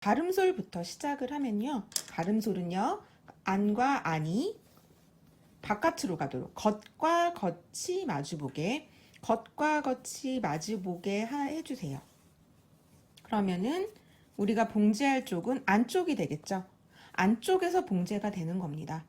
가름솔부터 시작을 하면요. 가름솔은요. 안과 안이 바깥으로 가도록 겉과 겉이 마주보게 겉과 겉이 마주보게 해주세요. 그러면은 우리가 봉제할 쪽은 안쪽이 되겠죠. 안쪽에서 봉제가 되는 겁니다.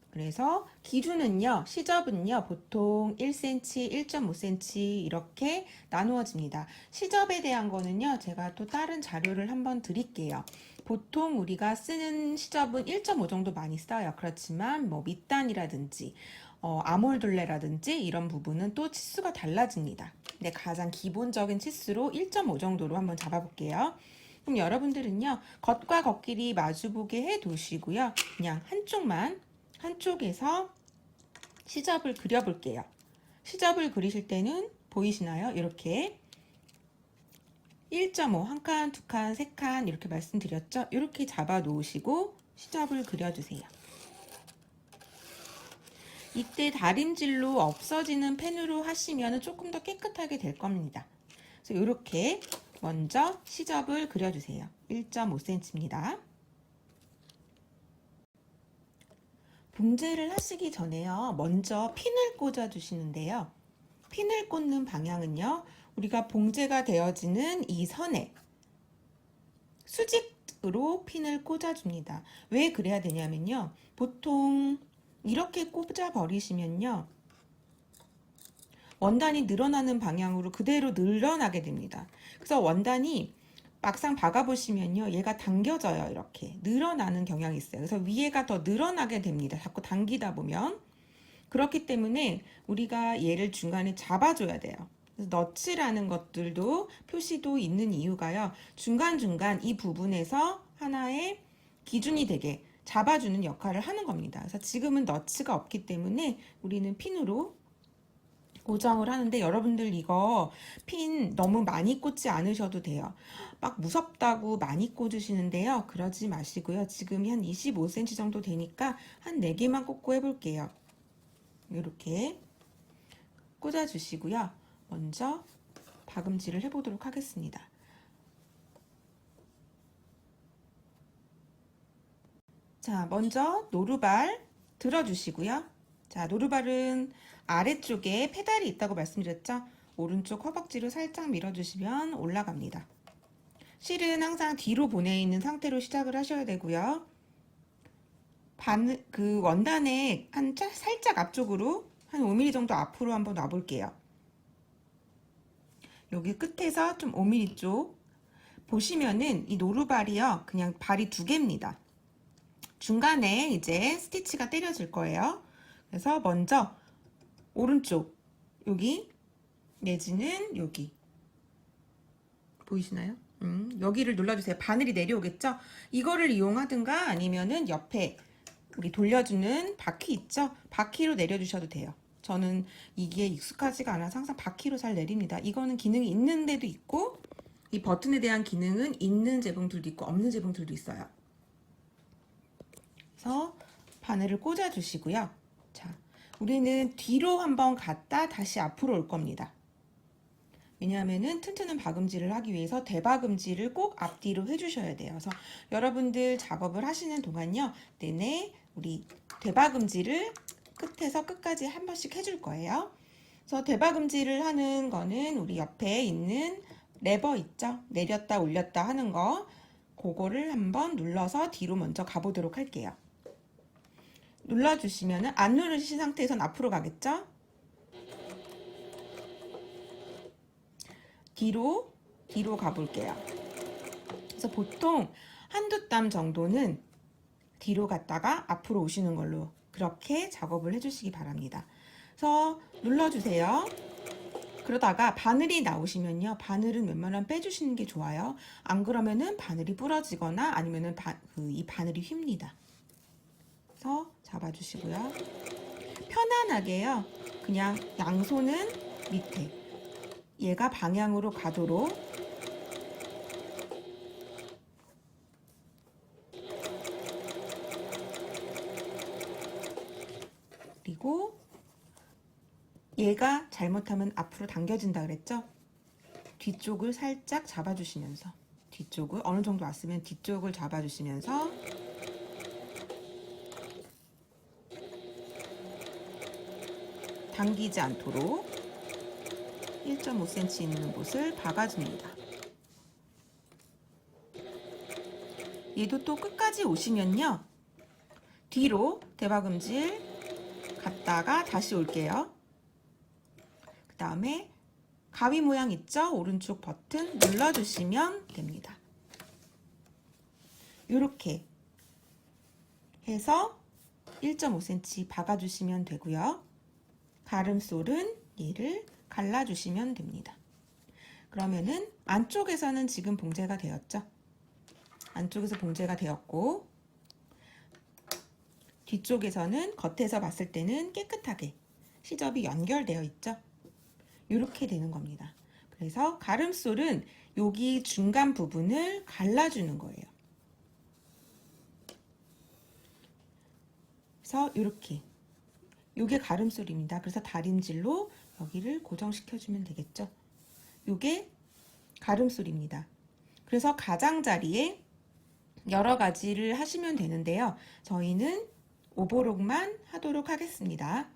그래서 기준은요, 시접은요, 보통 1cm, 1.5cm 이렇게 나누어집니다. 시접에 대한 거는요, 제가 또 다른 자료를 한번 드릴게요. 보통 우리가 쓰는 시접은 1.5 정도 많이 써요. 그렇지만 뭐 밑단이라든지 아몰둘레라든지 이런 부분은 또 치수가 달라집니다. 근데 가장 기본적인 치수로 1.5 정도로 한번 잡아볼게요. 그럼 여러분들은요, 겉과 겉끼리 마주보게 해 두시고요. 그냥 한쪽에서 시접을 그려볼게요. 시접을 그리실 때는 보이시나요? 이렇게 1.5, 한 칸, 두 칸, 세 칸 이렇게 말씀드렸죠? 이렇게 잡아 놓으시고 시접을 그려주세요. 이때 다림질로 없어지는 펜으로 하시면 조금 더 깨끗하게 될 겁니다. 그래서 이렇게 먼저 시접을 그려주세요. 1.5cm입니다. 봉제를 하시기 전에요. 먼저 핀을 꽂아 주시는데요. 핀을 꽂는 방향은요. 우리가 봉제가 되어지는 이 선에 수직으로 핀을 꽂아 줍니다. 왜 그래야 되냐면요. 보통 이렇게 꽂아 버리시면요. 원단이 늘어나는 방향으로 그대로 늘어나게 됩니다. 그래서 원단이 막상 박아보시면요. 얘가 당겨져요. 이렇게 늘어나는 경향이 있어요. 그래서 위에가 더 늘어나게 됩니다. 자꾸 당기다 보면. 그렇기 때문에 우리가 얘를 중간에 잡아줘야 돼요. 그래서 너츠라는 것들도 표시도 있는 이유가요. 중간중간 이 부분에서 하나의 기준이 되게 잡아주는 역할을 하는 겁니다. 그래서 지금은 너츠가 없기 때문에 우리는 핀으로 고정을 하는데 여러분들 이거 핀 너무 많이 꽂지 않으셔도 돼요. 막 무섭다고 많이 꽂으시는데요. 그러지 마시고요. 지금이 한 25cm 정도 되니까 한 4개만 꽂고 해볼게요. 이렇게 꽂아주시고요. 먼저 박음질을 해보도록 하겠습니다. 자, 먼저 노루발 들어주시고요. 자, 노루발은 아래쪽에 페달이 있다고 말씀드렸죠? 오른쪽 허벅지로 살짝 밀어주시면 올라갑니다. 실은 항상 뒤로 보내 있는 상태로 시작을 하셔야 되고요. 그 원단의 살짝 앞쪽으로 한 5mm 정도 앞으로 한번 놔볼게요. 여기 끝에서 좀 5mm 쪽 보시면은 이 노루발이요. 그냥 발이 2개입니다. 중간에 이제 스티치가 때려질 거예요. 그래서 먼저 오른쪽 여기 내지는 여기 보이시나요? 여기를 눌러주세요. 바늘이 내려오겠죠? 이거를 이용하든가 아니면은 옆에 우리 돌려주는 바퀴 있죠? 바퀴로 내려주셔도 돼요. 저는 이게 익숙하지가 않아서 항상 바퀴로 잘 내립니다. 이거는 기능이 있는 데도 있고 이 버튼에 대한 기능은 있는 제품들도 있고 없는 제품들도 있어요. 그래서 바늘을 꽂아 주시고요. 자, 우리는 뒤로 한번 갔다 다시 앞으로 올 겁니다. 왜냐하면은 튼튼한 박음질을 하기 위해서 대박음질을 꼭 앞뒤로 해주셔야 돼요. 그래서 여러분들 작업을 하시는 동안요, 내내 우리 대박음질을 끝에서 끝까지 한 번씩 해줄 거예요. 그래서 대박음질을 하는 거는 우리 옆에 있는 레버 있죠? 내렸다 올렸다 하는 거, 그거를 한번 눌러서 뒤로 먼저 가보도록 할게요. 눌러주시면은 안 누르신 상태에선 앞으로 가겠죠? 뒤로 가볼게요. 그래서 보통 한두 땀 정도는 뒤로 갔다가 앞으로 오시는 걸로 그렇게 작업을 해주시기 바랍니다. 그래서 눌러주세요. 그러다가 바늘이 나오시면요. 바늘은 웬만하면 빼주시는 게 좋아요. 안 그러면은 바늘이 부러지거나 아니면은 이 바늘이 휩니다. 그래서 잡아주시고요. 편안하게요. 그냥 양손은 밑에 얘가 방향으로 가도록 그리고 얘가 잘못하면 앞으로 당겨진다 그랬죠? 뒤쪽을 살짝 잡아주시면서 뒤쪽을 어느 정도 왔으면 뒤쪽을 잡아주시면서 당기지 않도록 1.5cm 있는 곳을 박아줍니다. 얘도 또 끝까지 오시면요. 뒤로 대박음질 갔다가 다시 올게요. 그 다음에 가위 모양 있죠? 오른쪽 버튼 눌러주시면 됩니다. 이렇게 해서 1.5cm 박아주시면 되고요. 가름솔은 얘를 갈라주시면 됩니다. 그러면은 안쪽에서는 지금 봉제가 되었죠? 안쪽에서 봉제가 되었고 뒤쪽에서는 겉에서 봤을 때는 깨끗하게 시접이 연결되어 있죠? 이렇게 되는 겁니다. 그래서 가름솔은 여기 중간 부분을 갈라주는 거예요. 그래서 이렇게 요게 가름솔입니다. 그래서 다림질로 여기를 고정시켜주면 되겠죠. 요게 가름솔입니다. 그래서 가장자리에 여러 가지를 하시면 되는데요. 저희는 오버록만 하도록 하겠습니다.